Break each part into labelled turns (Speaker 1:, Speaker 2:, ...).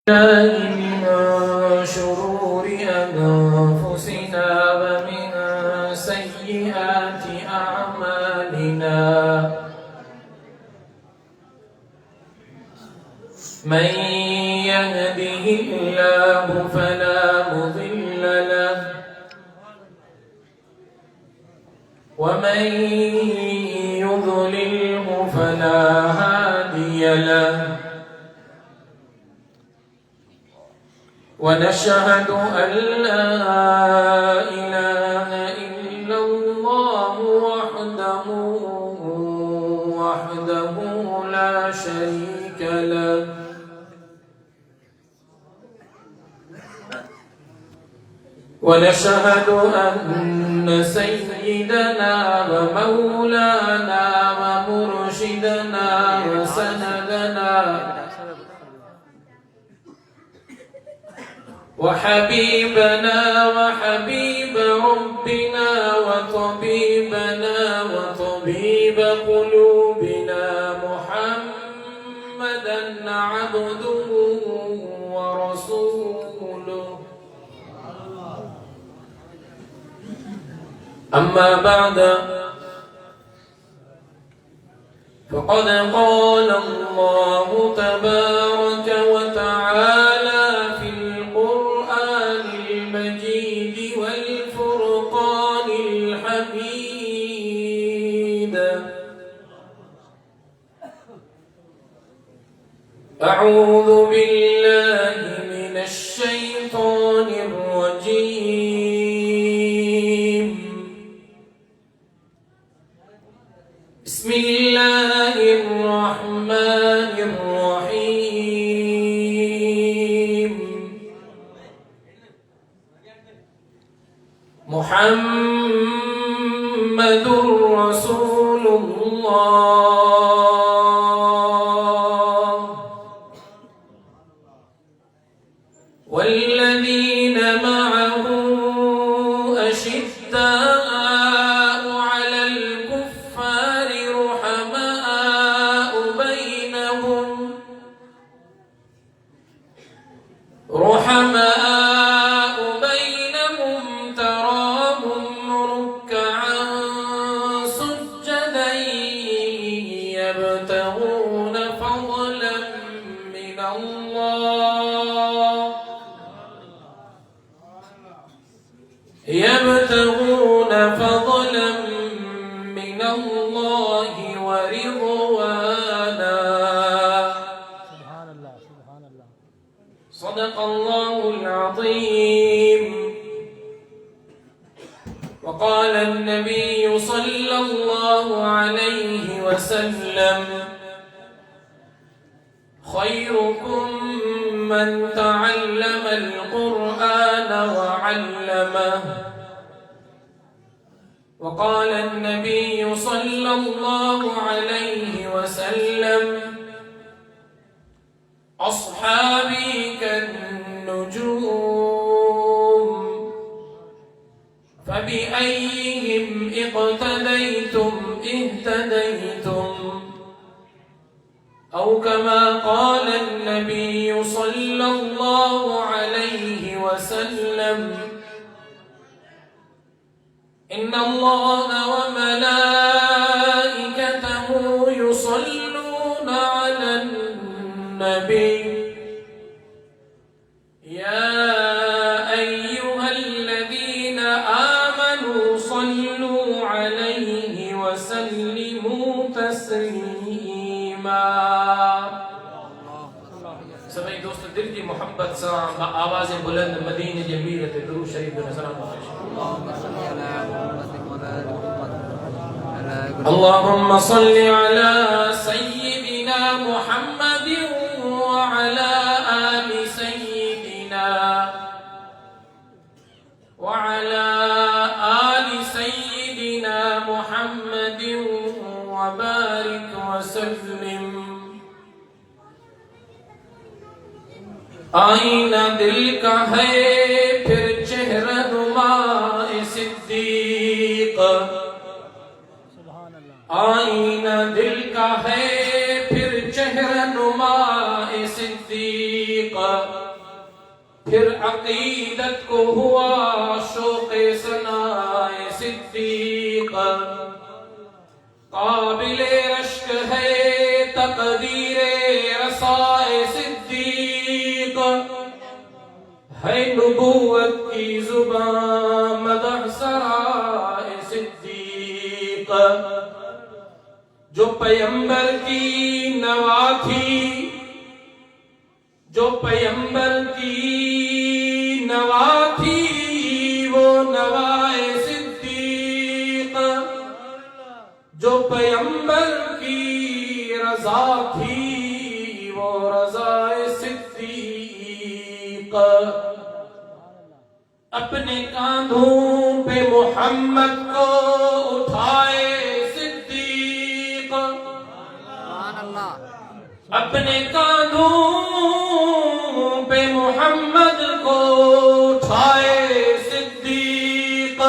Speaker 1: من شرور أنفسنا ومن سيئات أعمالنا من يهده الله فلا مضل له ومن يضلله فلا هادي له ونشهد أن لا إله إلا الله وحده لا شريك له ونشهد أن سيدنا ومولانا ومرشدنا وسندنا وحبيبنا وحبيب ربنا وطبيبنا وطبيب قلوبنا محمدا عبده ورسوله أما بعد فقد قال الله تبارك وتعالى في القرآن المجيد والفرقان الحميد أعوذ بالله من الشيطان الرجيم بسم الله الرحمن الرحيم محمد رسول الله والذين معه أشداء على الكفار رحماء بينهم تراهم ركعا سجدا يبتغون فضلا من الله ورضوانا. سبحان الله. صدق الله العظيم. وقال النبي صلى الله عليه وسلم: خيركم من تعلم القرآن وعلمه. وقال النبي صلى الله عليه وسلم: أصحابي كالنجوم فبأيهم اقتديتم اهتديتم. أو كما قال النبي صلى الله عليه وسلم: إن الله وملائكته يصلون على النبي يا أيها الذين آمنوا صلوا عليه وسلموا تسليما. سبھی دوست دل کی محبت سے آواز بلند مدینے جمیل تے درود شریف میں سلام اللهم صل على سيدنا محمد وعلى آل سيدنا محمد وبارك وسلم. آئینہ دل کا ہے پھر چہرہ نما صدیق. آئینہ دل کا ہے پھر چہرہ نما صدیق. फिर अकीदत को हुआ शौक़े सनाए सिद्दीक। काबिले रश्क है तकदीरे रसाए सिद्दीक, है नबूवत की जुबान मदह सराए सिद्दीक। जो पैगंबर की नवा थी, जो पैगंबर की नवा थी, वो नवाए सिद्दीक। जो पैगंबर की रजा थी, वो रजाए सिद्दीक। अपने कांधों पे मोहम्मद को उठाए सिद्दीक, अपने कांधों पे मोहम्मद को उठाए सिद्दीक।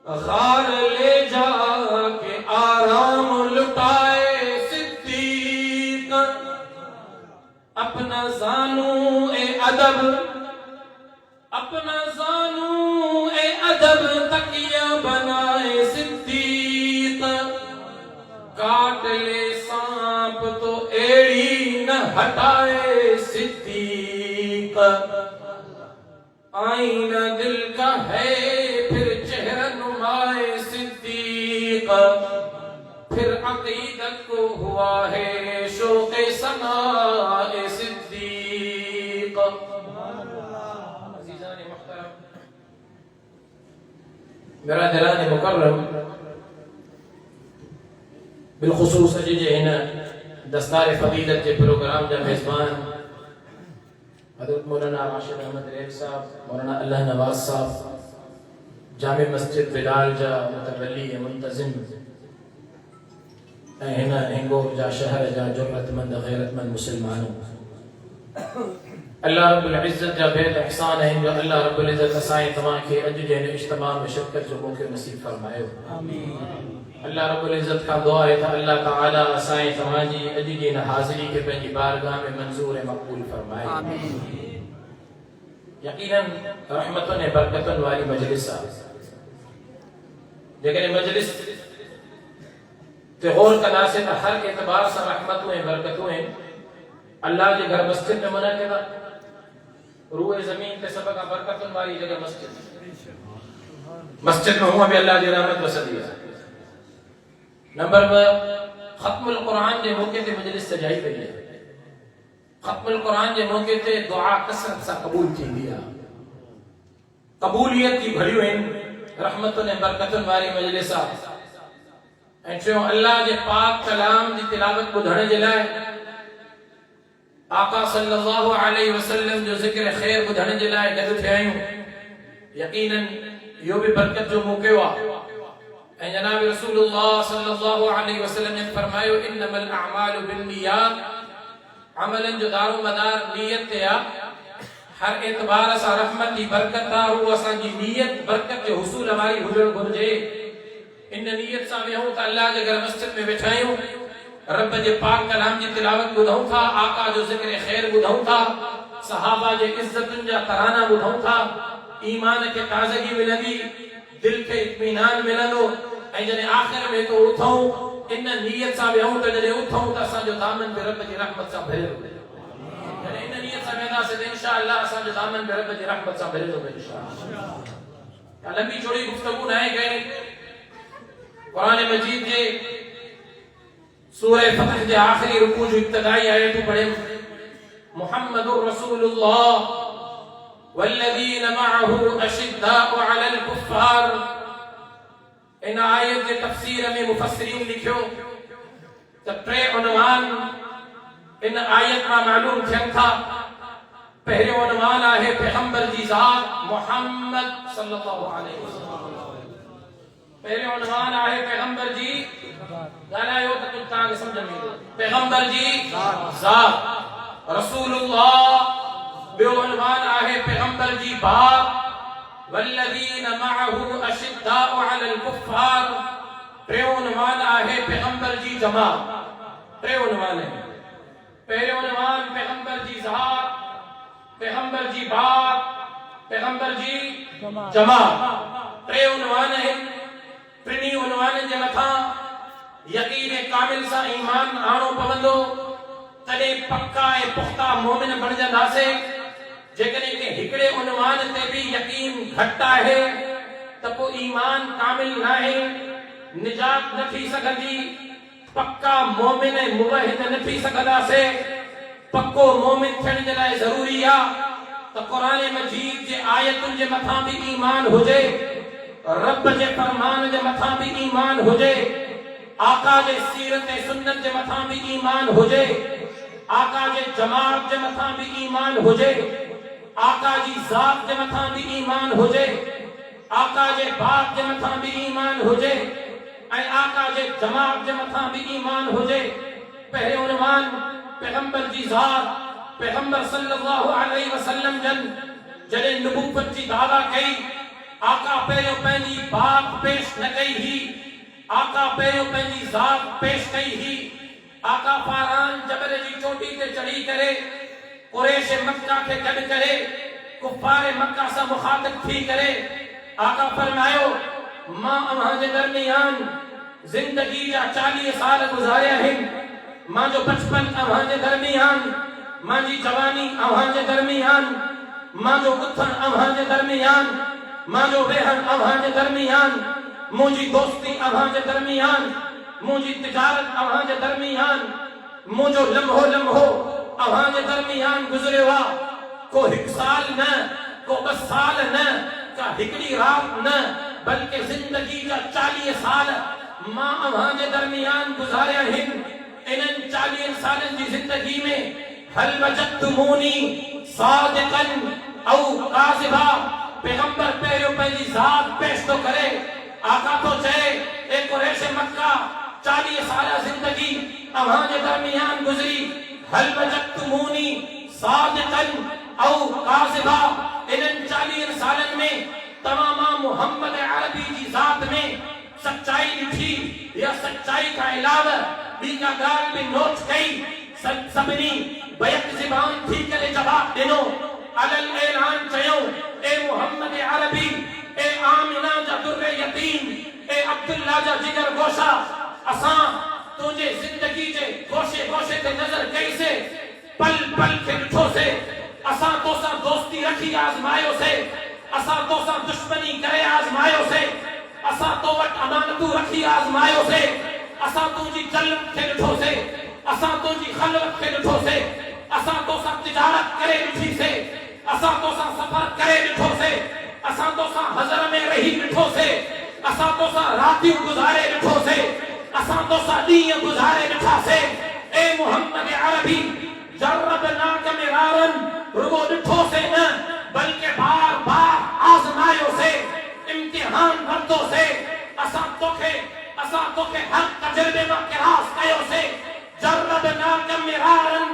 Speaker 1: गार ले जाके आराम लुटाए सिद्दीक। अपना जानू ए अदब, अपना जानू ए अदब तकिया बनाए सिद्दीक। काट ले सांप तो एड़ी न हटाए सिद्दीक। आईना दिल का है फिर चेहरा नुमाए सिद्दीक। फिर अकीदत को हुआ है शौक़े सनाए सिद्दीक। मेरा दिलाने मुकर्रम बिलखुसूस अॼु जे हिन दस्तार फदीलत के प्रोग्राम जा मेज़बान हज़रत मौलाना राशिद अहमद रेल साहब, मौलाना अल्लाह नवाज साहब, जामे मस्जिद बिलाल जा मुतवल्ली मुंतज़िम ऐं हिन हिंगोर जा शहर जा जुर्रतमंद गैरतमंद मुसलमानों, अल्लाह रब्बुल इज़्ज़त जा बेद एहसान है जो अल्लाह रब्बुल इज़्ज़त असां तव्हां खे अॼु जे हिन इज्तिमा में शिरकत जो मौक़ो नसीब फरमायो। आमीन। अल्लाह रब्बुल इज़्ज़त का दुआ है त अल्लाह ताला असां तव्हां जी अॼु जी हिन हाज़िरी खे पंहिंजी बारगाह में मंज़ूर ऐं मक़बूल फरमाए। आमीन। यकीनन रहमतुन ऐं बरकतुन वारी मजलिस आहे। जेकॾहिं मजलिस ते गौर कंदासीं त हर एतबार सां रहमतूं ऐं बरकतूं आहिनि। अल्लाह जे घर मस्जिद में मुनक़िद आहे। रूए ज़मीन ते सभ खां बरकतुन वारी जगह मस्जिद में हुआ भी अल्लाह जी रहमत वसदी है। नंबर 2 ख़त्मुल क़ुरान जे मौके ते मजलिस सजाई वई है। ख़त्मुल क़ुरान जे मौके ते दुआ कसरत सां क़बूल थींदी आहे। क़बूलियत की घड़ियूं आहिनि, रहमतुन ऐं बरकतुन वारी मजलिस आहे। ऐं टियों अल्लाह जे पाक कलाम जी तिलावत ॿुधण जे लाइ, आका सल्लल्लाहु अलैहि वसल्लम जो ज़िक्र ख़ैर ॿुधण जे लाइ गॾु थिया आहियूं। यकीनन इहो बि बरकत जो मौक़ो आहे। ऐं जनाब रसूलुल्लाह सल्लल्लाहु अलैहि वसल्लम ने फरमायो इन्नमल अअमालु बिन्नियात, अमलन जो दारो मदार नियत ते आहे। हर एतबार सां रहमत जी बरकत आहे, उहा असांजी नियत बरकत जो हुसूल वारी हुजणु घुरिजे। इन नियत सां वेहूं त अल्लाह जे घर मस्जिद में वेठा आहियूं, रब जे पाक कलाम जी तिलावत ॿुधूं था, आका जो ज़िक्र ख़ैर ॿुधूं था, सहाबा जे इज़्ज़तुनि जा तराना ॿुधूं था, ईमान खे ताज़गी मिलंदी, दिल खे इत्मीनान मिलंदो। ऐं जॾहिं आख़िर में तो उथूं इन नियत सां वेहूं त जॾहिं उथूं त असांजो दामन बि रब जी रहमत सां भरियल हुजे। जॾहिं इन नियत सां वेंदासीं त इंशाअल्लाह असांजो दामन बि रब जी रहमत सां भरियल हुजे इंशाअल्लाह। लंबी चौड़ी गुफ्तगू न आहे कई। कुरान मजीद जे सूरह फतह जे आखिरी रुकू जो इब्तिदाई आयतूं पढ़े मुहम्मदुर रसूलुल्लाह वल्लज़ीन मअहू अशिद्दाउ अलल कुफ़ार। इन आयत के तफसीर में मुफस्सिरीन लिखियो त 3 उन्वान इन आयत में मालूम थियन था। पहले उन्वान आहे पैगंबर जी ज़ात मुहम्मद सल्लल्लाहु अलैहि वसल्लम। पहले उन्वान आहे पैगंबर जी ॻाल्हायो त तव्हांखे सम्झ में ईंदो। पैगंबर जी ज़ात रसूलुल्लाह। ॿियो उन्वान आहे पैगंबर जी बात वल्लज़ीन मअहू अशिद्दाउ अलल कुफ़ार। टियों उन्वान आहे पैगंबर जी जमात। 3 उन्वान आहिनि। पहले उन्वान पैगंबर जी ज़ात, पैगंबर जी बात, पैगंबर जी जमात। टे उन्वान है, टिनी उन्वान जे मथां यकीन कामिल सा ईमान आणो पवंदो, तॾहिं पक्का ऐं पुख्ता मोमिन बणजंदासीं। जेकॾहिं के हिकिड़े उन्वान ते भी यकीन घटि आहे त पोइ ईमान कामिल न आहे, निजात न थी सघंदी, पक्का मोमिन ऐं मुवहिद न थी सघंदासीं। पक्को मोमिन थियण जे लाइ ज़रूरी आहे त क़ुरान मजीद जे आयतुनि जे मथां भी ईमान हुजे, रब जे फरमान जे मथां भी ईमान हुजे, आका जे सीरत ऐं सुन्नत जे मथां भी ईमान हुजे, आका जे जमात जे मथां भी ईमान हुजे, आका जी ज़ात जे मथां भी ईमान हुजे, आका जे बात जे मथां भी ईमान हुजे, ऐं आका जे जमात जे मथां भी ईमान हुजे। पहले उन्वान पैगंबर जी ज़ात, पैगंबर सल्लल्लाहु अलैहि वसल्लम जन जॾहिं नबूवत जी दावा कई, आका पहिरियों पंहिंजी बात पेश न कई ही, आका पहिरियों पंहिंजी ज़ात पेश कई ही। आका फारान जबल जी चोटी ते चढ़ी करे कुरैश मक्का के गॾु करे कुफार मक्का सां मुखातिब थी करे आका फरमायो, मां अव्हां जे दरमियान जिंदगी जा 40 साल गुज़ारिया आहिनि। मां जो बचपन अव्हां जे दरमियान, मां जी जवानी अव्हां जे दरमियान, मां जो उथण अव्हां जे दरमियान, मां जो वेहण अव्हां जे दरमियान, मुंहिंजी दोस्ती अव्हां जे दरमियान, मुंहिंजी तिजारत अव्हां जे दरमियान, मुंहिंजो लम्हो लम्हो अव्हां जे दरमियान गुज़रियो आहे। को 1 साल न, को 2 साल न, का हिकिड़ी रात न, बल्कि जिंदगी जा 40 साल मां अव्हां जे दरमियान गुज़ारिया आहिनि। इन्हनि 40 सालनि जी ज़िंदगी में हल वजदतुमूनी सादिक़न औ काज़िबा, पैगंबर पहिरियों पंहिंजी ज़ात पेश थो करे। आका तो चए, ए कुरैश मक्का, 40 साल जिंदगी अव्हां जे दरमियान गुज़री, हल वजदतुमूनी सादिक़न औ काज़िबा, इन्हनि 40 सालनि में तव्हां मोहम्मद अरबी जी ज़ात में सच्चाई ॾिठी या सच्चाई खां अलावा ॿी का ॻाल्हि भी नोट कई? सभिनी बैक ज़बान थी करे जवाब ॾिनो, अलल ऐलान चयो, ए मोहम्मद अरबी, ए आमिना जा दुर्रे यतीम, ए अब्दुल्ला जा जिगर गोशा, असां तुंहिंजे ज़िंदगी जे गोशे गोशे ते नज़र कईसे, पल पल खे ॾिठोसे, असां तोसां दोस्ती रखी आज़मायोसे, असां तोसां दुश्मनी करे आज़मायोसे, असां तो वटि अमानतूं रखी आज़मायोसे, असां तुंहिंजी जलत खे ॾिठोसे, असां तुंहिंजी खलवत खे ॾिठोसे, असां तोसां तिजारत करे ॾिठीसे, असां तोसां सफ़र करे ॾिठोसे, असां तोसां हज़र में रही ॾिठोसे, असां तोसां रातियूं गुज़ारे ॾिठोसे, असां तोसां ॾींहं गुज़ारे ॾिठासे। ए मोहम्मद अरबी, जर्रबनाक मिरारन, रुगो ॾिठोसे न, बल्कि बार बार आज़मायोसे, इम्तिहान वरितोसे। असां तोखे हर तजुर्बे मां क़ियास कयोसे। जर्रबनाक मिरारन,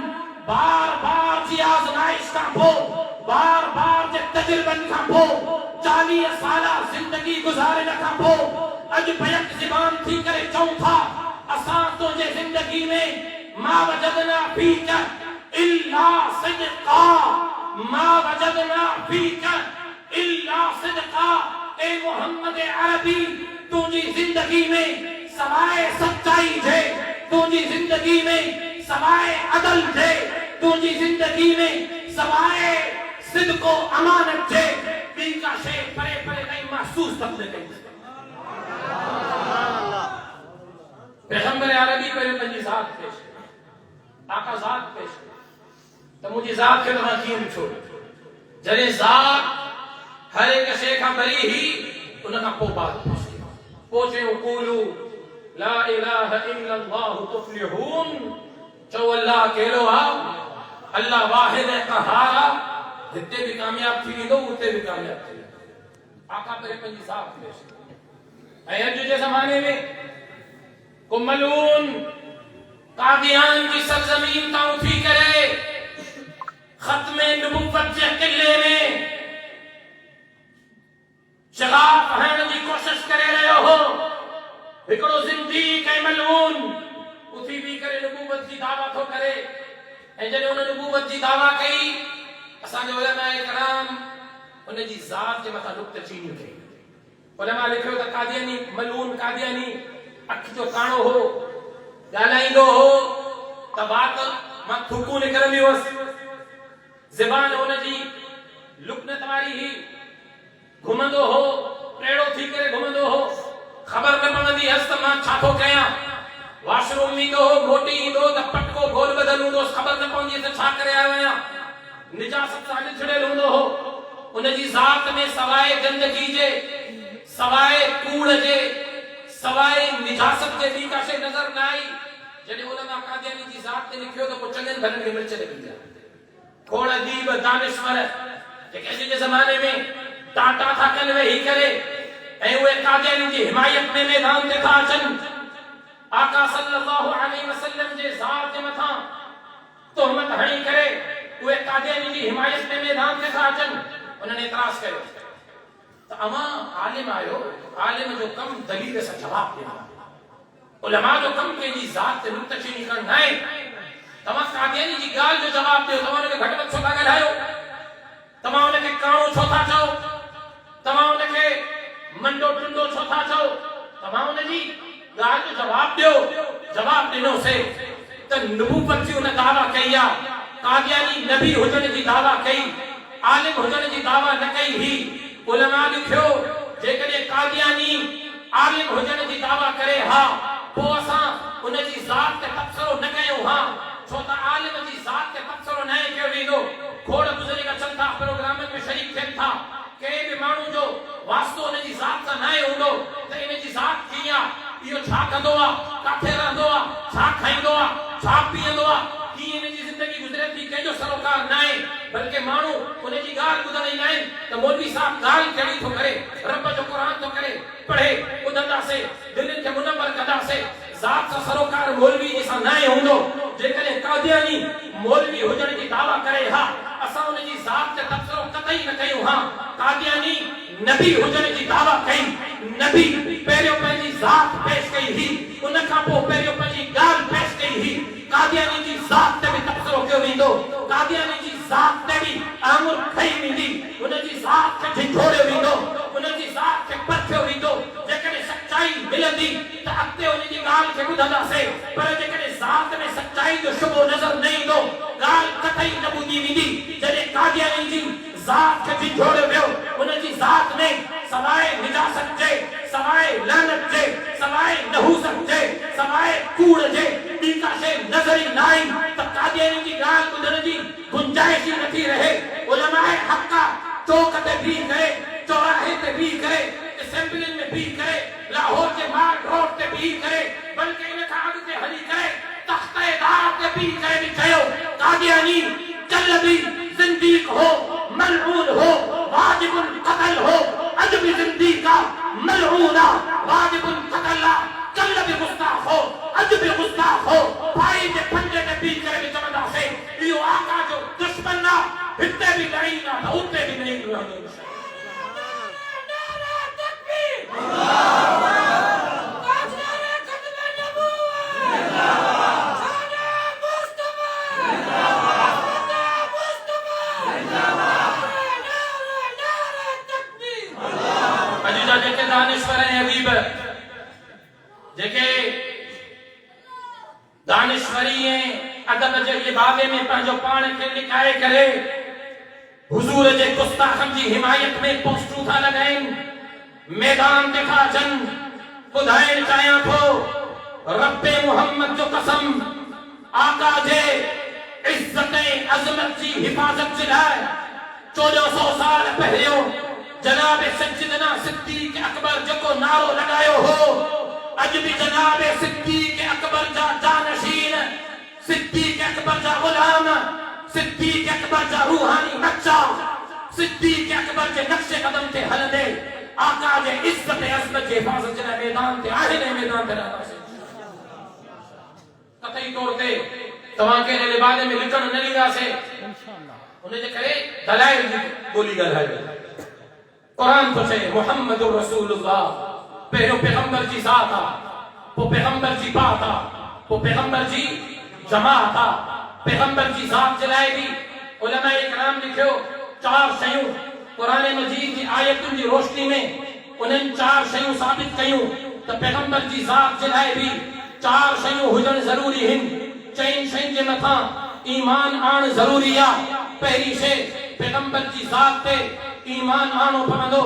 Speaker 1: बार बार जी आज़माइश खां पोइ, बार बार जे तजुर्बनि खां पोइ, 40 साल जिंदगी गुज़ारण खां पोइ अॼु बैक ज़बान थी करे चऊं था, असां तुंहिंजे ज़िंदगी में मा वजदना फीक इल्ला सिद्क़ा, मा वजदना फीक इल्ला सिद्क़ा। ए मोहम्मद अरबी, तुंहिंजी ज़िंदगी में सवाए सच्चाई जे, तुंहिंजी ज़िंदगी में सवाए अदल जे, तुंहिंजी ज़िंदगी में सवाए सिद्क़ो अमानत जे ॿी का शइ परे परे नहीं महसूस करने कई। पैगंबर अरबी पहिरियों पंहिंजी ज़ात पेश कई, आका ज़ात पेश कई, त मुंहिंजी ज़ात खे तव्हां कीअं ॾिठो? जॾहिं ज़ात हर एक शइ खां परे ही, उन खां पोइ बात पेश कई। पोइ चयो, क़ूलू ला इलाहा इल्लल्लाहु तुफ़्लिहून, चओ अल्लाह अकेलो आहे, अल्लाह वाहिद ऐं क़हार आहे, हिते भी कामयाब थी वेंदो, उते भी कामयाब थी वेंदो। आका पहिरियों पंहिंजी ज़ात पेश कई। ऐं अॼु जे ज़माने में को मलून कादियान जी सरजमीन तां उठी करे ख़त्मे नबुव्वत जे किले में शगाफ हणण जी कोशिश करे रहियो हो। हिकिड़ो ज़िंदीक़ ऐं मलून उथी भी करे नबुव्वत जी दावा थो करे, ऐं जॾहिं उन नबूवत जी दावा कई असांजे उलमाए कराम उन जी ज़ात जे मथां नुक्तचीनी कई। उलमा लिखियो त कादियानी मलून कादियानी अख जो काणो हो, ॻाल्हाईंदो हो त वात मां थूकूं निकिरंदियूं हुअसि, ज़बान हुनजी लुकनत वारी ही, घुमंदो हो टेड़ो थी करे घुमंदो हो, ख़बर न पवंदी हुअसि त मां छा थो कयां। वॉशरूम ईंदो हो मोटी ईंदो त पटको गोल बदल हूंदो, ख़बर न पवंदी त छा करे आयो आहियां। निजासत सां छिड़ियल हूंदो हो। उनजी ज़ात में सवाए गंदगी जे, सवाए कूड़ जे, सवाए निजासत जे ॿी का शइ नज़र न आई। जॾहिं उलमा कादियानी जी ज़ात ते लिखियो त पोइ चङनि भलनि खे मिर्च लॻी विया। खोड़ अदीब दानिश्वर जेके अॼु जे ज़माने में टाटा था कनि वेही करे ऐं उहे कादियानी जी हिमायत में मैदान ते था अचनि। आका सल्लल्लाहु अलैहि वसल्लम जे ज़ात जे मथां तोहमत हणी करे उहे कादियानी जी हिमायत में मैदान ते था अचनि। उन्हनि एतराज़ कयो त अवां आलिम आहियो, आलिम जो कम दलील सां जवाब ॾियणो, उलमा जो कम कंहिंजी ज़ात ते नुक्तचीनी करणु न आहे। तव्हां कादियानी जी ॻाल्हि जो जवाब ॾियो, तव्हां हुनखे घटि वधि छो था ॻाल्हायो, तव्हां हुनखे काणो छो था चओ, तव्हां हुनखे मंडो टुंडो छो था चओ, तव्हां हुनजी ॻाल्हि जो जवाब ॾियो। जवाब ॾिनोसीं त नबूवत जी हुन दावा कई आहे, कादियानी नबी हुजण जी दावा कई, आलिम हुजण जी दावा न कई ही। उलमा लिखियो जेकॾहिं कादियानी आलिम हुजण जी दावा करे हा पोइ असां उनजी ज़ात ते तबसरो न कयूं हा, छो त आलिम जी ज़ात ते तबसरो न कयो वेंदो। खोड़ बुज़ुर्ग अचनि था, प्रोग्रामनि में शरीक थियनि था, कंहिं बि माण्हू जो वास्तो उनजी ज़ात सां न हूंदो त इनजी ज़ात कीअं आहे, इहो छा कंदो आहे, किथे रहंदो आहे, छा खाईंदो आहे, छा पीअंदो आहे, कीअं इनजी ज़िंदगी गुज़रे थी, कंहिंजो सरोकार न आहे। बल्कि माण्हू उनजी ॻाल्हि ॿुधण ईंदा आहिनि त मौलवी साहब ॻाल्हि कहिड़ी थो करे, रब जो क़ुरान थो करे, पढ़े ॿुधंदासीं, दिलनि खे मुनव्वर कंदासीं। ज़ात सां सरोकार मौलवी सां न हूंदो। जेकॾहिं कादियानी मौलवी हुजण जी दावा करे हा असां उनजी ज़ात ते तबसरो कतई न कयूं हा। कादियानी नबी हुजण जी दावा कई, नबी पहिरियों पंहिंजी ज़ात पेश कई ही, उन खां पोइ पहिरियों पंहिंजी ॻाल्हि पेश कई ही। कादियानी जी ज़ात ते बि तबसरो कयो वेंदो, कादियानी जी ज़ात ते बि आङुर खई वेंदी, उनजी ज़ात खे झिझोड़ियो वेंदो, उनजी ज़ात खे परखियो वेंदो। जेकॾहिं सच्चाई मिलंदी त अॻिते उनजी ॻाल्हि खे ॿुधंदासीं, पर जेकॾहिं ज़ात में सच्चाई जो शुबो नज़र न ईंदो ॻाल्हि कतई न ॿुधी वेंदी। जॾहिं कादियानी जी ज़ात खे झिझोड़ियो वियो, उनजी ज़ात में सवाए निजासत जे, सवाए लानत जे, सवाए नहूसत जे, सवाए कूड़ जे ॿी का शइ नज़र ई न आई त कादियानी जी ॻाल्हि ॿुधण जी गुंजाइश ई नथी रहे। उलमाए हक़ चौक ते बीह करे, चौराहे ते बीह करे, असेंबलियुनि में बीह करे, लाहौर जे माल रोड ते बीह करे, बल्कि इन खां अॻिते हली करे तख्तेदार ते बीह करे बि चयो कादियानी जल्दी ज़िंदीक हो, मलऊन हो, वाजिबुल क़त्ल हो, अज भी ज़िंदीका मलऊना वाजिबुल क़त्ल, कल भी गुस्ताख हो, अज भी गुस्ताख हो। भाई जे पंजे ते बीह करे बि चवंदासीं इहो आका जो दुश्मन ना, हिते भी लड़ींदा त उते भी नहीं रहंदो। दानिश्वर ऐं हबीब जेके दानिश्वरी ऐं अदब जे लिबादे में पंहिंजो पाण खे लिकाए करे हुजूर जे गुस्ताखनि जी हिमायत में पोस्टूं था लॻाइनि, मैदान ते था अचनि। ॿुधाइण चाहियां थो रब्बे मुहम्मद जो कसम, आका जे इज़्ज़त ऐं अज़मत जी हिफ़ाज़त जे लाइ 1400 साल पहिरियों जनाब सज्जिदना सिद्दीक़ अकबर जेको नारो लगायो हो, अज भी जनाब सिद्दीक़ अकबर जा जानशीन, सिद्दीक़ अकबर जा गुलाम, सिद्दीक़ अकबर जा रूहानी बच्चा, सिद्दीक़ अकबर जे नक्शे कदम ते हलंदे आका जे इज्जत ऐं अज़मत जी हिफ़ाज़त जे मैदान ते आहिनि, मैदान ते रहंदासीं। कतई तौर ते तव्हांखे इन लिबादे में लिखण न ॾींदासीं, उनजे करे दलाइल जी ॿोली ॻाल्हायो। कुरान तो चए मुहम्मदुर रसूलुल्लाह, पहिरियों पैगंबर जी ज़ात आ, पोइ पैगंबर जी बात आ, पोइ पैगंबर जी जमात आ, पैगंबर जी ज़ात जे लाइ बि उलमाए इकराम लिखियो 4 शयूं कुरान मजीद की आयतुनि जी रोशनी में उन्हनि 4 शयूं साबित कयूं त पैगंबर जी ज़ात जे लाइ बि 4 शयूं हुजण ज़रूरी आहिनि। 4 शयुनि जे मथां ईमान आण ज़रूरी आहे। पहिरीं शइ पैगंबर जी ज़ात ते ईमान आणो पवंदो।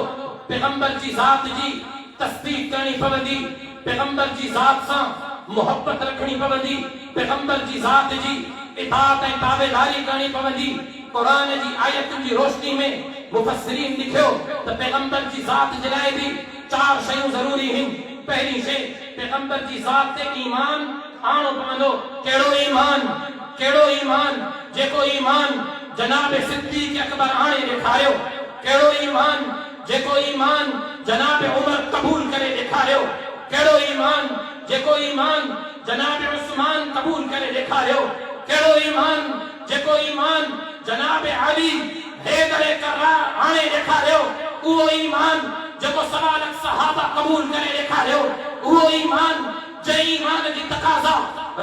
Speaker 1: पैगंबर जी ज़ात जी तस्दीक करनी पवंदी। पैगंबर जी ज़ात सां मोहब्बत रखनी पवंदी। पैगंबर जी ज़ात जी इताअत ऐं ताबेदारी करनी पवंदी। कुरान जी आयतुनि जी रोशनी में मुफस्सिरीन लिखियो त पैगंबर जी ज़ात जे लाइ बि 4 शयूं ज़रूरी आहिनि। पहिरीं शइ पैगंबर जी ज़ात ते ईमान आणो पवंदो। कहिड़ो ईमान? कहिड़ो ईमान? जेको ईमान जनाब सिद्दीक़ अकबर आणे ॾेखारियो। कहिड़ो ईमान? जेको ईमान जनाब उमर कबूल करे ॾेखारियो। कहिड़ो ईमान? जेको ईमान जनाब उस्मान कबूल करे ॾेखारियो। कहिड़ो ईमान? जेको ईमान जनाब अली हैदर करार आणे ॾेखारियो। उहो ईमान जेको सवा लख सहाबा कबूल करे ॾेखारियो। उहो ईमान जंहिं ईमान जी तकाज़ा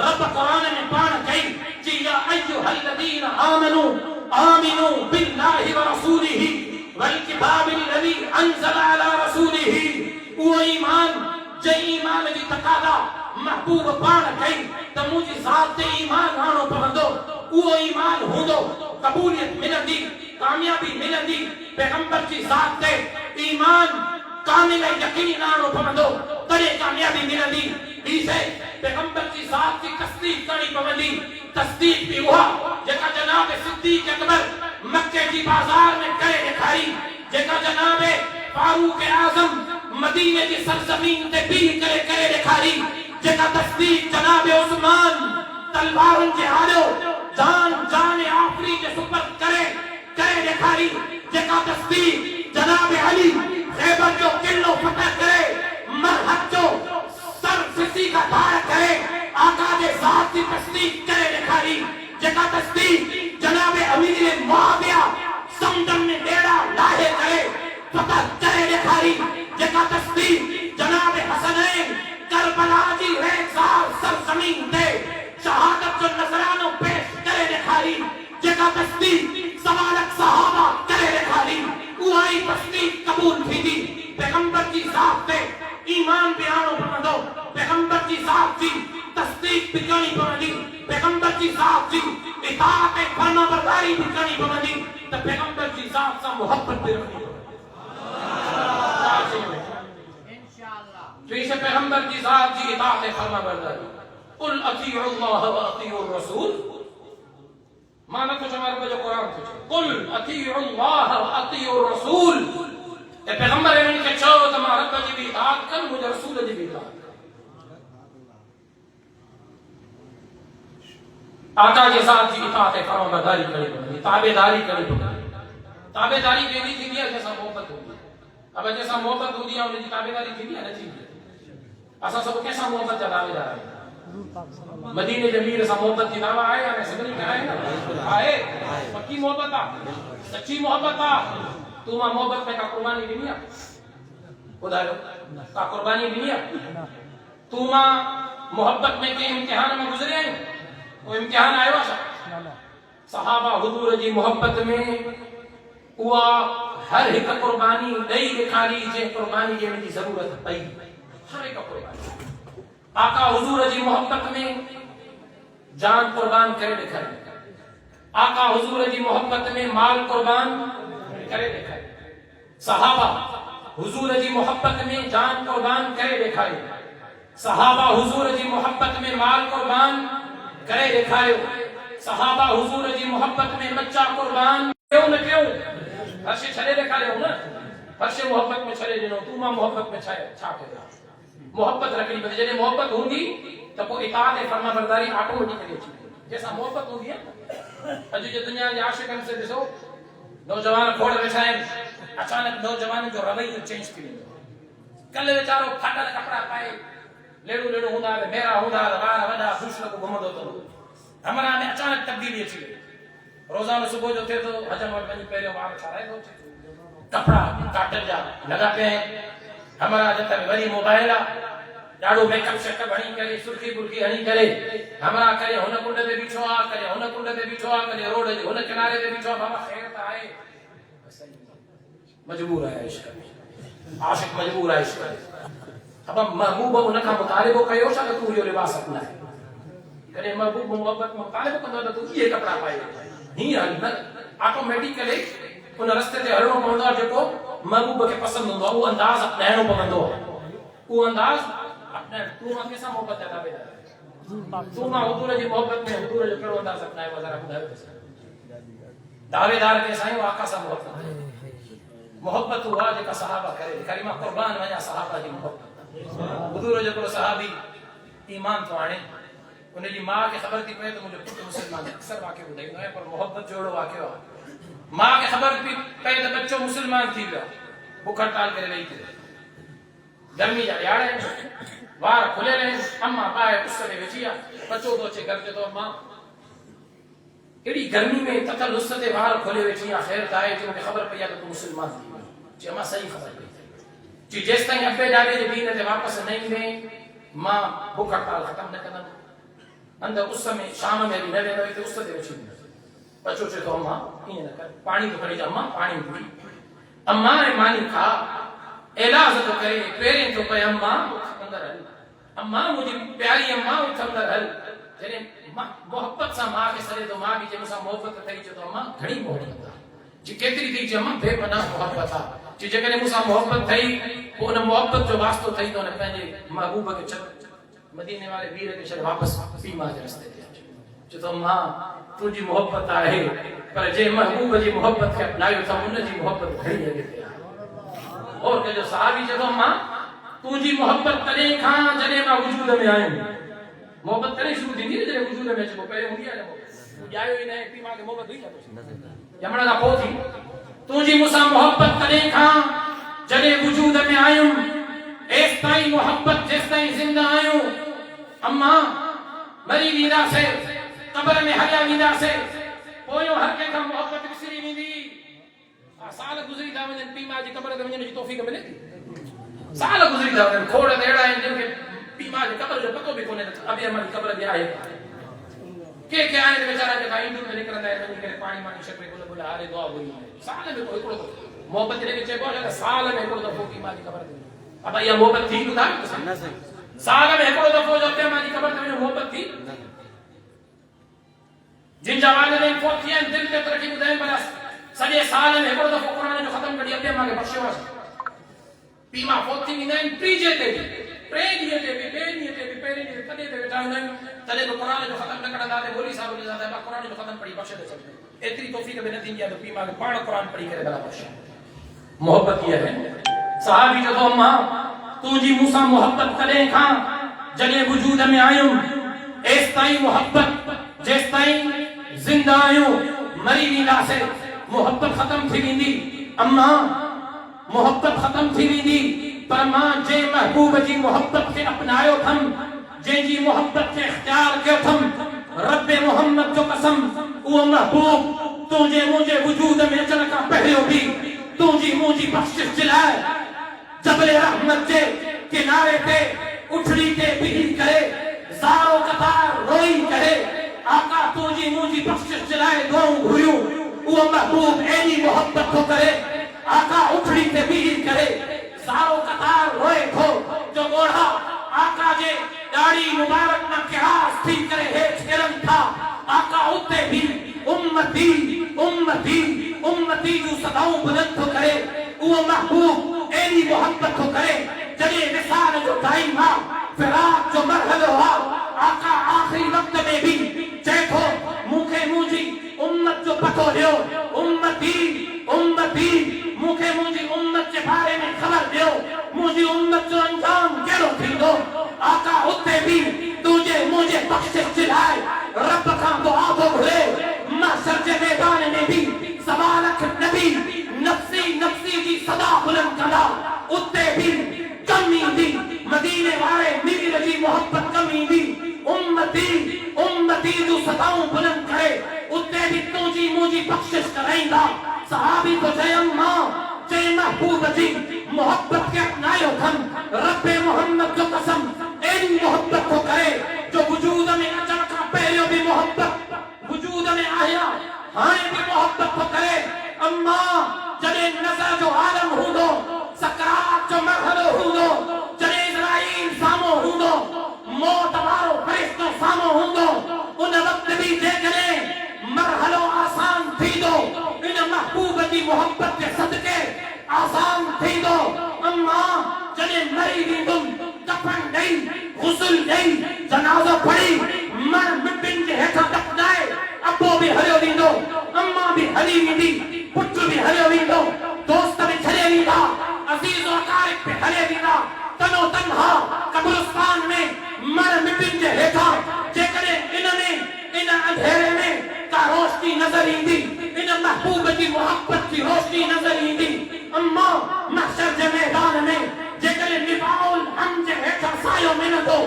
Speaker 1: रब कुरान में पाण कई कि या अय्युहल्लज़ीना आमनू आमिनू बिल्लाहि व रसूलिही वल किताबिल लज़ी अंज़ला अला रसूलिही। उहो ईमान जंहिं ईमान जी तकाज़ा महबूब पाण कई त मुंहिंजी ज़ात ते ईमान आणो पवंदो। उहो ईमान हूंदो कबूलियत मिलंदी, कामयाबी मिलंदी। पैगंबर जी ज़ात ते ईमान कामिल यकीन आणो पवंदो तॾहिं कामयाबी मिलंदी। ॿी शइ पैगंबर जी ज़ात जी तस्दीक करणी पवंदी। तस्दीक भी उहा जेका जनाब सिद्दीक़ अकबर मक्के जी बाजार में करे ॾेखारी, जेका जनाब फारूक आज़म मदीने जी सरज़मीन ते बीह करे ॾेखारी, जेका तस्दीक जनाब उस्मान तलवारुनि जे आॾो जान आखिरी जे सुपुर्द करे ॾेखारी, जेका तस्दीक जनाब अली खैबर जो किलो फतह करे मरहत जो सर फिसी का धार करे आका जे ज़ात की तस्दीक करे ॾेखारी, जेका तस्दीक जनाब अमीर मुआविया समंदर में ॾेड़ा लाहे करे फतह करे ॾेखारी, जेका तस्दीक जनाब हसनैन करबला जी रेज़ार सरज़मीन ते शहादत जो नज़रानो पेश करे ॾेखारी, जेका तस्दीक सवा लख सहाबा करे ॾेखारी। उहा ई तस्दीक कबूल थींदी। पैगंबर जी ज़ात ते ईमान भी आणो पवंदो। पैगंबर जी ज़ात जी तस्दीक भी करणी पवंदी। पैगंबर जी ज़ात जी इताअत ऐं फरमाबरदारी भी करणी पवंदी। त पैगंबर जी ज़ात सां मोहब्बत भी रखणी पवंदी। इंशाअल्लाह। जैसे पैगंबर जी ज़ात जी इताअत ऐं फरमाबरदारी। कुल अतीउल्लाह व अतीउर रसूल। माना कुछ हमारे जो कुरान कुछ कुल अतीउल्लाह व अतीउर रसूल। ए पैगंबर इन्हनि खे चओ त मां रब जी बि इताअत कनि, मुंहिंजे रसूल जी बि इताअत कनि। आका जे ज़ात जी इताअत ऐं फरमाबरदारी करणी पवंदी, ताबेदारी करणी पवंदी। ताबेदारी कहिड़ी थींदी आहे? जंहिंसां मोहबत हूंदी आहे। अब जंहिंसां मोहबत हूंदी आहे उनजी ताबेदारी थींदी आहे? न थींदी। असां सभु कंहिंसां मोहबत जा दावेदार आहियूं? मदीने जे मीर सां मोहबत जी दावा आहे या न? सभिनी खे आहे न? आहे। पक्की मोहबत आहे, सच्ची मोहबत आहे। तू मां मोहबत में का कुर्बानी ॾिनी आहे? ॿुधायो, का कुर्बानी ॾिनी आहे? तू मां मोहबत में कंहिं इम्तिहान में गुज़रिया आहियूं? वो इम्तिहान आयो आहे छा? सहाबा हुजूर जी मोहबत में उहा हर हिकु कुर्बानी ॾेई ॾेखारी जंहिं कुर्बानी ॾियण जी ज़रूरत पई। हर हिकु कुर्बानी आका हुजूर जी मोहब्बत में जान कुर्बान करे ॾेखारी। आका हुजूर जी मोहब्बत में माल कुर्बान करे ॾेखारी। सहाबा हुजूर जी मोहब्बत में जान कुर्बान करे ॾेखारी। सहाबा हुजूर जी मोहब्बत में माल कुर्बान करे ॾेखारियो। सहाबा हुजूर जी मोहब्बत में बच्चा कुर्बान क्यों न क्यों? हर शइ छॾे ॾेखारियो न। हर शइ मोहब्बत में छॾे ॾिनो। तू मां मोहब्बत में छा कयो? मोहब्बत रखनी पवंदी। जॾहिं मोहब्बत हूंदी त पोइ इताअत ऐं फरमाबरदारी ऑटोमेटिकली अची वेंदी। जंहिंसां मोहब्बत हूंदी आहे न। अॼु जे दुनिया जे आशिक़नि से ॾिसो, नौजवान खोड़ वेठा आहिनि। अचानक नौजवान जो रवैयो चेंज थी वेंदो। कल वीचारो फाटल कपिड़ा पाए लेड़ू हूंदा, मेरा हूंदा, वार वॾा ख़ुशि लॻो घुमंदो तो हमरा में अचानक तब्दीली अची वई। रोज़ानो सुबुह जो थिए थो हजम वटि वञी पहिरियों वार ठाराए थो, कपिड़ा काटन जा लॻा पिया आहिनि। हमरा जे हथ में वरी मोबाइल आहे, ॾाढो मेकअप शेकअप हणी करे सुर्खी बुर्खी हणी करे हमरा करे हुन कुंड ते बीठो आ, करे हुन कुंड ते बीठो आ, करे रोड जे हुन किनारे ते बीठो आ। बाबा ख़ैर त आहे, मजबूर आहे इश्क में, आशिक मजबूर आहे इश्क में। अब महबूब उन खां मुतालिबो कयो छा त तू इहो लिबास अपनाए। कॾहिं महबूब मोहब्बत मुतालिबो कंदो त तू इहे कपड़ा पाए हीअं हल न, ऑटोमेटिकली उन रस्ते ते हलणो पवंदो आहे जेको महबूब खे पसंदि हूंदो आहे। उहो अंदाज़ अपनाइणो पवंदो आहे, उहो अंदाज़ अपनाइण। तू मां कंहिंसां मोहब्बत जा दावेदार, तू मां हुजूर जी मोहब्बत में हुजूर जो कहिड़ो अंदाज़ अपनायो ज़रा ॿुधायो। दावेदार के साईं आका सां मोहब्बत हुआ जेका सहाबा करे, करीमा कुर्बान वञा सहाबा जी मोहब्बत। हुजूर जेको सहाबी ईमान तो आणे, उनजी मां खे ख़बर थी पए त मुंहिंजो पुटु मुस्लमान आहे, अक्सर वाक़ियो ॿुधाईंदो आहियां, पर मोहब्बत जो अहिड़ो वाक़ियो आहे। मां खे ख़बर थी पए त बच्चो मुस्लमान थी वियो, बुख हड़ताल करे वेही थी, गर्मी जा ॾियार आहिनि, वार खुलियल आहिनि, अम्मा पाए उस में विझी आहे, बच्चो थो अचे घर चए थो अम्मा एड़ी गर्मी में तकल उस ते वार खोले वेठी आहे, ख़ैर त आहे जो मूंखे ख़बर पई आहे त तू मुस्लमान थी वियो। चई अम्मा सही ख़बर पई जी, जेसि ताईं अबे ॾाॾे जे दीन ते वापसि न ईंदे मां बुख हड़ताल ख़तमु न कंदमि। अंदर उस में शाम में बि न वेंदो, हिते उस ते वेठी हूंदो। बच्चो चए थो अम्मा ईअं न कर, पाणी तो खणी जा, अम्मा पाणी पी, अम्मा ने मानी खा, इलाज तो करे, पेरें तो पए अम्मा अंदर हल, अम्मा मुंहिंजी प्यारी अम्मा उठ अंदर हल। जॾहिं मोहब्बत सां मां खे सॾे थो, मां बि जे मूंसां मोहब्बत थई चए थो अम्मा घणी मोहब्बत आहे जी, केतिरी थी चए अम्मा बेपनाह मोहब्बत आहे जी। जेकॾहिं मूंसां मोहब्बत थई पोइ उन मोहब्बत जो वास्तो थई त उन पंहिंजे महबूब खे छॾ, मदीने वाले वीर खे छॾ, वापसि पीमा जे रस्ते ते अच। चए थो अम्मा तुंहिंजी मोहब्बत आहे, पर जे महबूब जी मोहब्बत खे अपनायो त उनजी मोहब्बत घणी अॻिते आहे। और के जो सहाबी चए थो अम्मा तुंहिंजी मोहब्बत तॾहिं खां जॾहिं मां वजूद में आयुमि। मोहब्बत तॾहिं शुरू थींदी न जॾहिं वजूद में अचिबो, पहिरियों हूंदी आहे न मोहब्बत, तूं ॼायो ई न आहे, पीमा खे मोहब्बत हुई छा ॼमण खां पोइ थी। तुंहिंजी मूंसां मोहब्बत तॾहिं खां जॾहिं वजूद में आयुमि, एसि ताईं मोहब्बत जेसि ताईं ज़िंदा आहियूं। अम्मा मरी वेंदासीं, क़ब्र में हलिया वेंदासीं, पोयों हर कंहिं खां मोहब्बत विसरी वेंदी। साल गुज़री था वञनि, पीमा जी क़ब्र ते वञण जी तौफ़ीक़ मिले थी? साल गुज़री था वञनि, खोड़ त अहिड़ा आहिनि जिनखे पीमा जी क़ब्र जो पतो बि कोन्हे त अबे अम्मा जी क़ब्र बि आहे। के आहिनि वीचारा जेका ईंदुनि में निकिरंदा आहिनि, वञी करे पाणी वाणी छके गुल गुल हारे दुआ घुरी, साल में कोई हिकिड़ो मोहब्बत जॾहिं चइबो आहे साल में हिकिड़ो दफ़ो पीमा जी क़ब्र ते। अब इहा मोहब्बत थी ॿुधायो न सही, साल में हिकिड़ो दफ़ो जो अबे अम्मा जी क़ब्र ते वञो मोहब्बत थी? जिन जा वालिदैन फोत थिया आहिनि, दिलि ते तरक़ी ॿुधाइनि भला सॼे साल में हिकिड़ो दफ़ो क़ुर जो ख़तमु कढी अबे अम्मा खे बख़्शियो आहे। पीमा फोत थी वेंदा आहिनि, टीजे ते बि, टे ॾींहं ते बि, ॿिए ॾींहं ते बि, पहिरें ॾींहं तॾहिं ते वेठा हूंदा आहियूं, तॾहिं बि क़ुर जो ख़तमु न कढंदा ते मौलवी साहिब ॿुधाईंदा त क़ुर जो ख़तमु पढ़ी बख़्शे थो सघे। एतिरी तौफ़ीक़ बि न थींदी आहे त पीमा खे पाण क़ुर पढ़ी करे भला बख़्शे। मोहब्बत इहा आहे। सहाबी चए थो अम्मा तुंहिंजी मूंसां मोहब्बत तॾहिं खां जॾहिं वजूद में आयुमि, एसि ताईं मोहब्बत जेसि ताईं ज़िंदा आहियूं, मरी वेंदासीं मोहब्बत ख़तम थी वेंदी। अम्मा मोहब्बत ख़तम थी वेंदी, पर मां जे महबूब जी मोहब्बत खे अपनायो अथमि, जंहिंजी मोहब्बत खे इख्तियार कयो अथमि, रब मोहम्मद जो कसम उहो महबूब तुंहिंजे मुंहिंजे वजूद में अचण खां पहिरियों बि तुंहिंजी मुंहिंजी बख़्शिश जे लाइ जबल रहमत जे किनारे ते उछड़ी ते बीही करे ज़ारो कतार रोई करे आका तुंहिंजी मुंहिंजी बख़्शिश जे लाइ दुआऊं घुरियूं। उहो महबूब एॾी मोहब्बत थो करे, आका उछड़ी ते बीही करे ज़ारो कतार रोए थो जो ॻोढ़ा आका जे ॾाढ़ी मुबारक मां किरास थी करे हेठि किरनि था। आका उते बि उम्मती उम्मती उम्मती जूं सदाऊं बुलंद थो करे। उहो महबूब एॾी मोहब्बत थो करे, जॾहिं विसाल जो टाइम आहे, फिराक जो मरहलो आहे, आका आख़िरी वक़्त में बि चए थो मूंखे मुंहिंजी उम्मत जो पतो ॾियो। उम्मती उम्मती मूंखे मुंहिंजी उम्मत जे बारे में ख़बर ॾियो, मुंहिंजी उम्मत जो अंजाम कहिड़ो थींदो। आका उते बि तुंहिंजे मुंहिंजे बख़्शिश जे लाइ रब खां दुआ थो घुरे। महशर जे मैदान में बि सवा लख नबी नफ़्सी नफ़्सी जी सदा बुलंद कंदा, उते बि कम ईंदी मदीने वारे मीर जी मोहब्बत कम ईंदी। उम्मती उम्मती जूं सदाऊं बुलंद करे उते बि तुंहिंजी मुंहिंजी बख़्शिश कराईंदा। सहाबी तो चयनि मां जे महबूब जी मोहब्बत खे अपनायो अथमि, रब मोहम्मद जो कसम एडी मोहब्बत को करे जो वजूद में अचण का पहले भी मोहब्बत वजूद में आया हाणे भी मोहब्बत को करे। अम्मा जॾहिं नज़र जो आलम हूंदो, सकरात जो मरहलो हूंदो, जॾहिं इज़राइल साम्हूं हूंदो, मौत वारो फ़रिश्तो साम्हूं हूंदो, उन वक़्त बि जेकॾहिं मरहलो आसान थींदो, इन महबूब जी मोहब्बत जे सदके आसान थींदो। अम्मा जॾहिं मरी वेंदुमि, कफन ॾेई, गुस्ल ॾेई, जनाज़ो पढ़ी, मर मिटियुनि जे हेठां दफ़नाए, अबो बि हलियो वेंदो, अम्मा बि हली वेंदी, पुट भी हलियो वेंदो, दोस्त भी छॾे वेंदा, अज़ीज़ व अक़ारिब भी हले वेंदा। तनो तन्हा कब्रिस्तान में मर मिटियुनि जे हेठां जेकॾहिं इन अंधेरे में का रोशनी नज़र ईंदी, इन महबूब जी मोहब्बत की रोशनी नज़र ईंदी। अम्मा महशर जे मैदान में जेकॾहिं निबाउल हम जे हेठां सायो मिलंदो,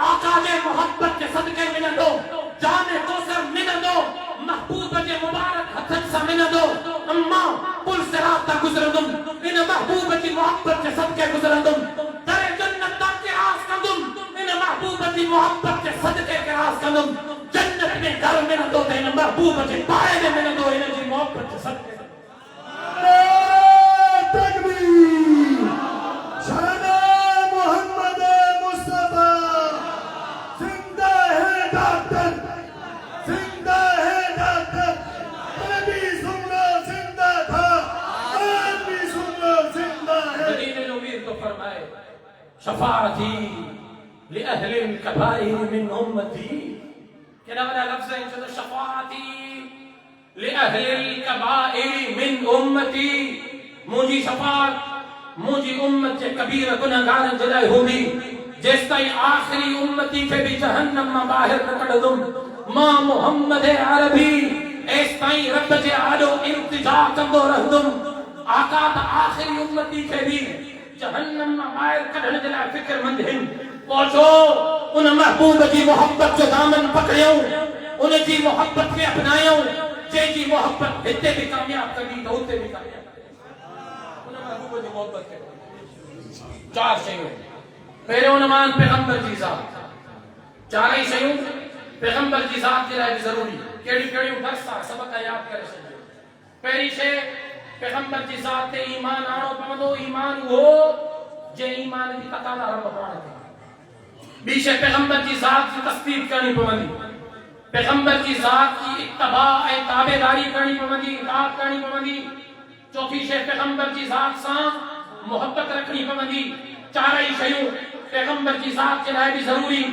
Speaker 1: आका जे मोहब्बत जे सदके मिलंदो, जाने कौसर मिलंदो, महबूब जे मुबारक हथनि सां मिलंदो। अम्मा पुल सिरात तां गुज़रंदुमि, इन महबूब जी मोहब्बत जे सदके गुज़रंदुमि, दरे जन्नत तां क़िरास कंदुमि, इन महबूब जी मोहब्बत जे सदके क़िरास कंदुमि। जन्नत में घर मिलंदो त इन महबूब जे पाए में मिलंदो, इन जी मोहब्बत जे सदके।
Speaker 2: तकबीर शाना मोहम्मद मुस्तफा जिंदा है डॉक्टर, जिंदा है डॉक्टर। नबी सुनना जिंदा था, नबी सुनना जिंदा है।
Speaker 1: मदीने जो मीर तो फरमाए शफाअती लिअहलिल कबाइर मिन उम्मती। केड़ा वड़ा लफ्ज़ है जो शफाअती लिअहलिल कबाइर मिन उम्मती। मुझी शफाअत मुझी उम्मत जे कबीर गुनाहगारन जे लाइ हूंदी, जेस ताईं आखिरी उम्मती खे भी जहन्नम मां ॿाहिर न कढंदुमि। मां मोहम्मद अरबी एस ताईं रब जे आॾो इल्तिजा कंदो रहंदुमि। आका त आखिरी उम्मती खे भी जहन्नम मां ॿाहिर कढण जे लाइ फ़िक्रमंद आहिनि। पहुचो उन महबूब जी मोहब्बत जो दामन पकड़ियूं, उन जी मोहब्बत खे अपनायूं, जंहिंजी मोहब्बत हिते भी कामयाब कंदी त उते भी कामयाब। महबूब जी मोहब्बत के चार शयूं। पहिरियों नमान पैगंबर जी ज़ात, चार ही शयूं पैगंबर जी ज़ात जे लाइ भी ज़रूरी। कहिड़ी कहिड़ियूं दर्स आहे सबक यादि करे छॾियो। पहिरीं शइ पैगंबर जी ज़ात ते ईमान आणो पवंदो। ईमान उहो जे ईमान जी तकाज़ा रब पाण कई। ॿी शइ पैगंबर जी ज़ात जी तस्दीक करणी पवंदी। पैगंबर जी ज़ात की इत्तबा ऐं ताबेदारी करणी पवंदी, इताअत करणी पवंदी। चौथी शइ पैगंबर जी ज़ात सां मोहब्बत रखणी पवंदी। चारई शयूं पैगंबर जी ज़ात जे लाइ भी ज़रूरी।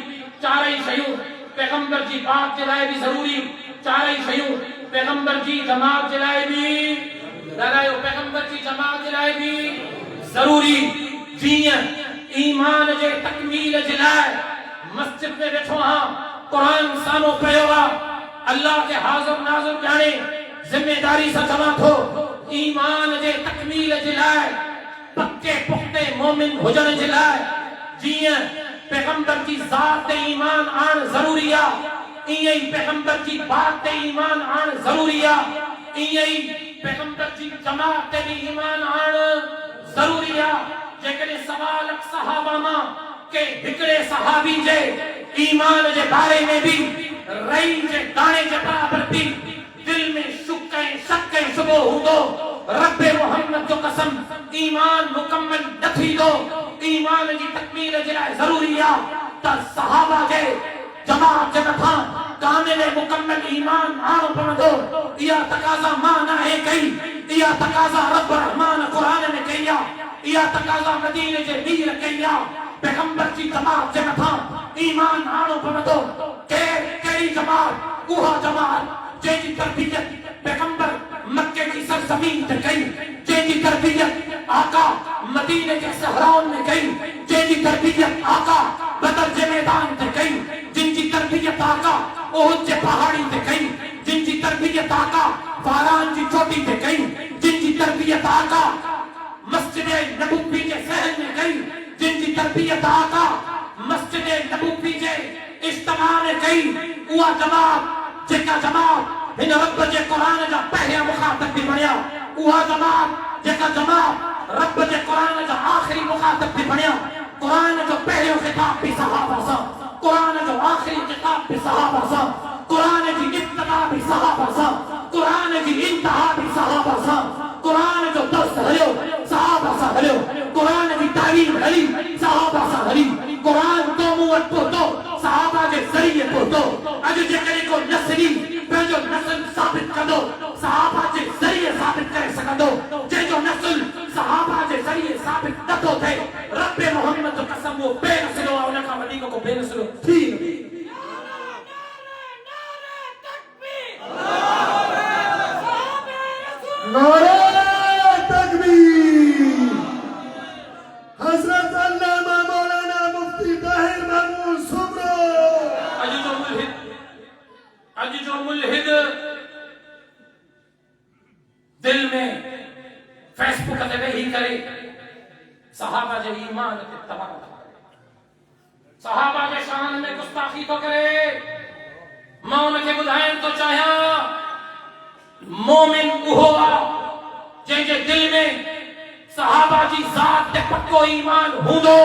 Speaker 1: चारई शयूं पैगंबर जी बात जे लाइ भी ज़रूरी। चारई शयूं पैगंबर जी जमात जे लाइ भी, ॻाल्हायो, पैगंबर जी जमात जे लाइ भी ज़रूरी। जीअं ईमान जे तकमील जे लाइ मस्जिद में वेठो आहियां, कुरान साम्हूं पियो आहे, अल्लाह के हाज़िर नाज़िर ॼाणे ज़िम्मेदारी सां चवां थो, ईमान जे तकमील जे लाइ, पक्के पुख्ते मोमिन हुजण जे लाइ जीअं पैगंबर जी ज़ात ते ईमान आण ज़रूरी आहे, ईअं ई पैगंबर जी बात ते ईमान आण ज़रूरी आहे, ईअं ई पैगंबर जी जमात ते भी ईमान आण ज़रूरी आहे। जेकॾहिं सवाल सहाबा मां के हिकिड़े सहाबी जे ईमान जे बारे में भी रई जे दाणे जे बराबर भी दिल में शुक ऐं शक ऐं शुबो हूंदो, रब मोहम्मद जो कसम ईमान मुकम्मल न थींदो। ईमान जी तकमील जे लाइ ज़रूरी आहे त सहाबा जे जमात जे मथां कामिल मुकम्मल ईमान आणो पवंदो। इहा तकाज़ा मां नाहे कई, इहा तकाज़ा रब रहमान क़ुरान में कई आहे, इहा तकाज़ा मदीने जे मीर कई आहे। पैगंबर जी जमात जे मथां ईमान आणो पवंदो। कहिड़ी जमात? उहा जमात जंहिंजी तरबियत पैगंबर मक्के की सरजमीन ते कई, जंहिंजी तरबियत आका मदीने के सहराउन में कई, जंहिंजी तरबियत आका बदर जे मैदान ते कई, जिनजी तरबियत आका ओहद जे पहाड़ी ते कई, जिनजी तरबियत आका फारान जी चोटी ते कई, जिनजी तरबियत आका मस्जिद नबवी के सहन में कई, जिनकी तरबियत आका मस्जिद नबवी के इज्तिमा में कई। उहा जमात जेका जमात हिन रब जे कुरान जा पहिरियां मुखातब भी बणिया, उहा जमात जेका जमात रब जे कुरान जा आखिरी मुखातब भी बणिया। कुरान जो पहले खिताब भी सहाबा सा, कुरान जो आखिरी किताब भी सहाबा सा, कुरान की इब्तिदा भी सहाबा सा, कुरान की इंतहा भी सहाबा सा, कुरान जो दर्स हलियो सहाबा सा हलियो, कुरान की तालीम हली सहाबा सा हली, कुरान तो मुवत पहुंचो सहाबा के जरिए पहुंचो। अज जेकरे को नस्ली पंहिंजो नस्ल साबित कंदो सहाबा के जरिए साबित करे सकंदो, जंहिंजो नस्ल सहाबा के जरिए साबित नथो थे रब मोहम्मद जो कसम वो बेनस्लो आहे, उन खां वधीक को बेनस्लो थी न।
Speaker 2: नारे तकबीर। हजरत अल्लामा मौलाना मुफ्ती ताहिर महमूद सुमरो।
Speaker 1: अज जो मुल्हिद दिल में फेसबुक ते वेही करे सहाबा जे ईमान ते तबाह करे, सहाबा जे शान में गुस्ताखी तो करे। मां उनखे ॿुधाइण तो चाहियां मोमिन उहो आहे जंहिंजे दिल में सहाबा जी ज़ात ते पक्को ईमान हूंदो।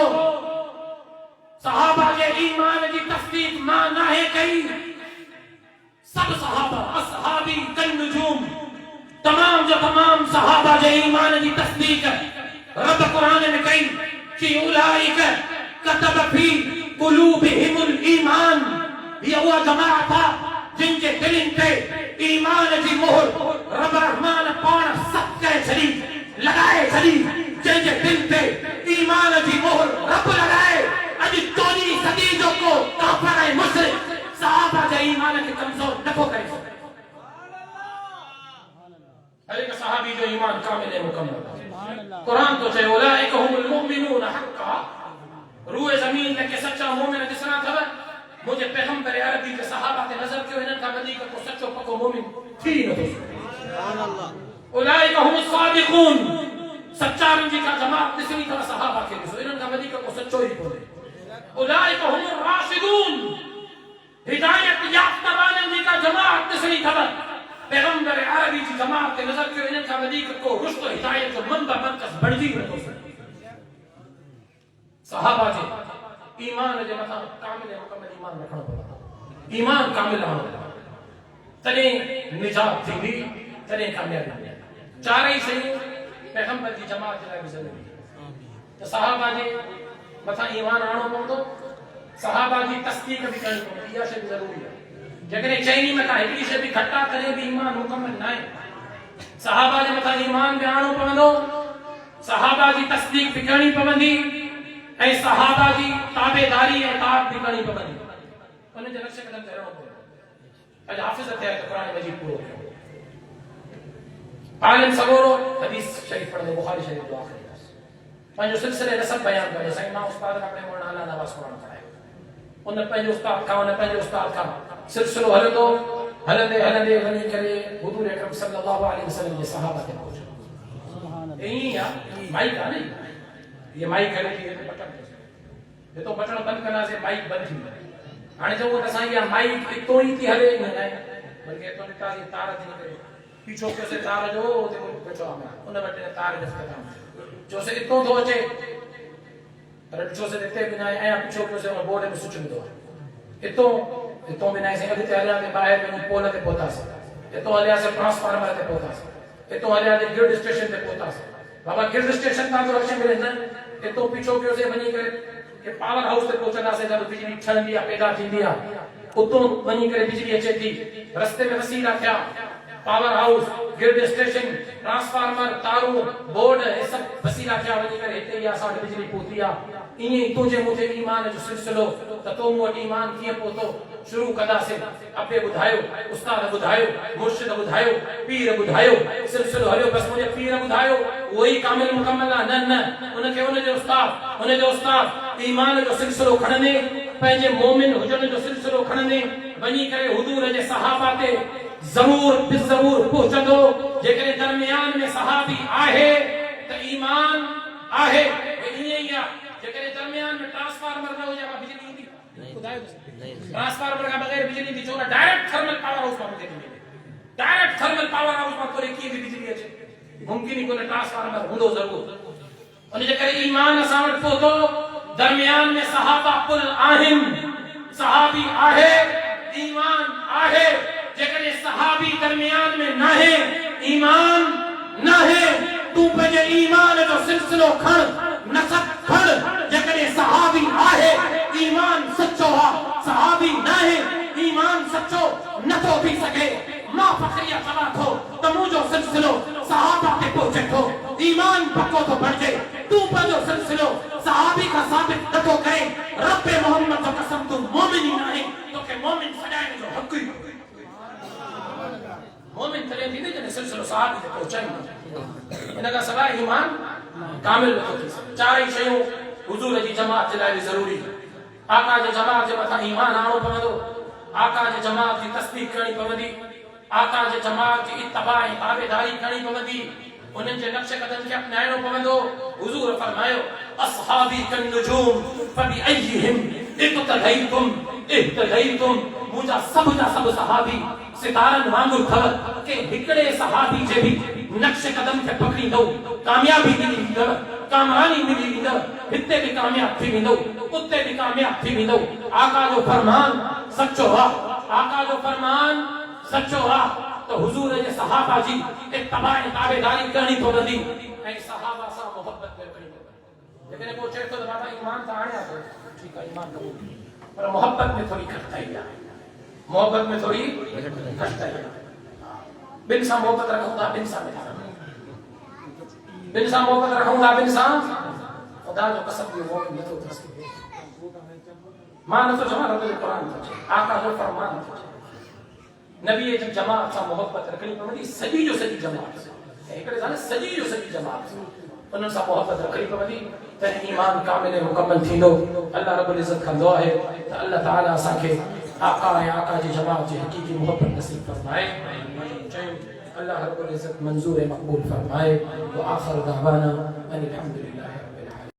Speaker 1: सहाबा जे ईमान जी तस्दीक मां नाहे कई। सब सहाबा असहाबी कन नुजूम तमाम जो तमाम सहाबा जे ईमान जी तस्दीक रब कुरान में कई कि उलाइक कतब फी कुलूबिहिमुल ईमान। ये वो जमात था जिनके दिलन पे ईमान जी मोहर रब रहमान पाण सब करे छड़ी लगाए छड़ी, जंहिंजे दिल पे ईमान जी मोहर रब लगाए। अज 14वीं सदी जो को काफिर ऐं मुशरिक सहाबा जे ईमान खे कमजोर नथो करे सघे। हर एक सहाबी जो ईमान कामिल है मुकम्मल। कुरान तो चए उलाइक हुमुल मुमिनून हक्का। रूए जमीन के सच्चा मोमिन जिसना था मुझे पैगंबर अरबी के सहाबा ते नजर क्यों इनन का वधीक को सच्चो पक्को मोमिन थी न। सुभान अल्लाह। उलाइक हुमुस सादिकून। सच्चा रंजी का जमात दिसनी था सहाबा के दिसो इनन का वधीक को सच्चो ही बोले। उलाइक हुमुर राशिदून। हिदायत याफ्ता वालन जी का जमात दिसनी था पैगंबर अरबी जी जमात ते नजर क्यों इनन का वधीक को रुश्त हिदायत जो मंबा मरकज बढ़जी न। सहाबा जे ईमान जे मथा कामिल मुकम्मल ईमान रखणो पवंदो। ईमान कामिल होणो तॾहिं निजात थींदी, तॾहिं कामयाबी। चारई शयूं पैगंबर जी जमात जे लाइ बि ज़रूरी आहे। त सहाबा जे मथा ईमान आणणो पवंदो, सहाबा जी तस्दीक बि करणी पवंदी। इहा शइ बि ज़रूरी आहे। जेकॾहिं चइनी मथां हिकिड़ी शइ बि घटि आहे तॾहिं बि ईमान मुकम्मल न आहे। सहाबा जे मथां ईमान बि आणणो पवंदो, सहाबा जी तस्दीक बि करणी पवंदी ऐं सहाबा जी ताबेदारी ऐं ताअत बि करणी पवंदी। उन जे नक्शे कदम ते हलणो पवंदो। अॼु हाफ़िज़ थिया त क़ुरान मजीद पूरो कयो। आलिम सगोरो हदीस शरीफ पढ़ंदे बुखारी शरीफ जो आख़िरी बस पंहिंजो सिलसिले नसब बयान करे। साईं मां उस्ताद अपने मौलाना अला नवाज़ कुरान करायो। उन पंहिंजे उस्ताद खां सिलसिलो हले तो हलंदे हलंदे वञी करे हुजूर अकरम सल्लल्लाहु अलैहि वसल्लम जे सहाबा ते पहुचो। ईअं आहे माइक आहे न, ये माइक करे थी बटन ये तो बटन बंद करना से माइक बंद थी हाणे जो वो असां या माइक इतो ही थी हले न बल्कि तो निका ये तार थी करे पीछो के से तार जो ते कोई बैठो है उन बटन तार जस करना जो से इतो तो अचे पर जो से देते बिना आया पीछो के से बोर्ड में स्विच में दो इतो बिना से अॻिते हलिया ते ॿाहिरि वञी पोल ते पहुतासीं, इतो हलिया से ट्रांसफार्मर ते पहुतासीं, इतो हलिया ते ग्रिड स्टेशन ते पहुतासीं। बाबा ग्रिड स्टेशन तां जो लक्ष्य मिले न इतो पीछो कयो से वञी करे के पावर हाउस ते पहुचंदासीं जब बिजली ठहंदी आहे पैदा थींदी आहे। उतो वञी करे बिजली अचे थी, रस्ते में वसीला थिया, power house grid station transformer तारूं बोर्ड ये सब वसीला थिया वञी करे हिते ई असां वटि बिजली पहुती आहे। ईअं ई तुंहिंजे मुंहिंजे ईमान जो सिलसिलो त तो मूं वटि ईमान कीअं पहुतो शुरू कंदासीं। अबे ॿुधायो, उस्ताद ॿुधायो, मुर्शिद ॿुधायो, पीर ॿुधायो, सिलसिलो हलियो बसि मुंहिंजे पीर ॿुधायो उहो ई कामिल मुकम्मल आहे। न उनखे उनजो उस्ताद ईमान जो सिलसिलो खणंदे पंहिंजे मोमिन हुजण जो सिलसिलो खणंदे वञी करे हुजूर जे सहाबा ते ज़रूर पहुचंदो। जेकॾहिं दरमियान में सहाबी आहे त ईमान आहे। ईअं ई आहे जेकॾहिं दरमियान में ट्रांसफार्मर न हुजे बिजली ईंदी ॿुधायो ट्रांसफार्मर खां बगैर बिजली थी छो न डायरेक्ट थर्मल पावर हाउस मां मिले डायरेक्ट थर्मल पावर हाउस मां तोरे कीअं बि बिजली अचे मुमकिन ई कोन्हे ट्रांसफार्मर हूंदो ज़रूर। उन जे करे ईमान असां वटि पहुतो दरमियान में सहाबा कुल आहिन, सहाबी आहे, ईमान आहे। जेकॾहिं सहाबी दरमियान में नाहे, ईमान नाहे, तू पंहिंजे ईमान जो सिलसिलो खण, नसब खण। जेकॾहिं सहाबी आहे, ईमान सचो आहे, सहाबी नाहे, ईमान सचो नथो थी सघे। मां फखरिया चवां थो त मुंहिंजो सिलसिलो सहाबा ते पहुचे थो, ईमान पक्को थो बणिजे। तू पंहिंजो सिलसिलो सहाबी खां साबित नथो करे, रब मोहम्मद जो कसम तू मोमिन ई नाहे, तोखे मोमिन सॾाइण जो हक़ ई कोन्हे। मोमिन तॾहिं थींदे जॾहिं सिलसिलो सहाबी ते पहुचाईंदो। इन खां सवाइ ईमान कामिल नथो थी सघे। चारई शयूं हुज़ूर जी जमात जे लाइ बि ज़रूरी। आका जे जमात जे मथां ईमान आणो पवंदो, आका जे जमात जी तस्दीक करणी पवंदी, आका जे जमात जी इत्तबा ऐं ताबेदारी करणी पवंदी, उन्हनि जे नक्श कदम खे अपनाइणो पवंदो। हुज़ूर फरमायो असहाबी कन नुजूम फबी अय्यिहिम इक्तदैतुम इहतदैतुम। मुंहिंजा सभ जा सभ सहाबी सितारनि वांगुरु अथव के हिकिड़े सहाबी जे बि नक्श कदम खे पकड़ींदो, कामयाबी मिली वेंदव, कामरानी मिली वेंदव, हिते बि कामयाब थी वेंदो, उते बि कामयाब थी वेंदो। आका जो फरमान सचो आहे, आका जो फरमान सचो आहे। तो हुजूर जे सहाबा जी इत्तबा ऐं ताबेदारी करणी पवंदी ऐं सहाबा सां मोहब्बत करणी पवंदी। जेकॾहिं को चए थो त बाबा ईमान त आणियां थो, ठीकु आहे, ईमान क़बूल, पर मोहब्बत में थोरी घटिताई आहे, मोहब्बत में थोरी घटिताई आहे। ॿिनि सां मोहब्बत रखूं था, ॿिनि सां ॿिनि सां मोहब्बत रखूं था, ॿिनि सां ख़ुदा जो कसम जो मोमिन नथो थी सघे। मां नथो चवां, रब जो क़ुरान थो चए, आका जो फरमान थो चए। नबी जी जमात सां मोहब्बत रखणी पवंदी, सॼी जो सॼी जमात, हिकिड़े सां सॼी जो सॼी जमात, उन्हनि सां मोहब्बत रखणी पवंदी, तॾहिं ईमान कामिल ऐं मुकम्मल थींदो। अल्लाह रब्बुल इज़्ज़त कंदो आहे त अल्लाह ताला असांखे आका ऐं आका जी जमात जी हक़ीक़ी मोहब्बत नसीब फरमाए। चयूं अल्लाह रब्बुल इज़्ज़त मंज़ूर ऐं मक़बूल फरमाए। व आख़िर दावाना अनिल हम्दुलिल्लाह।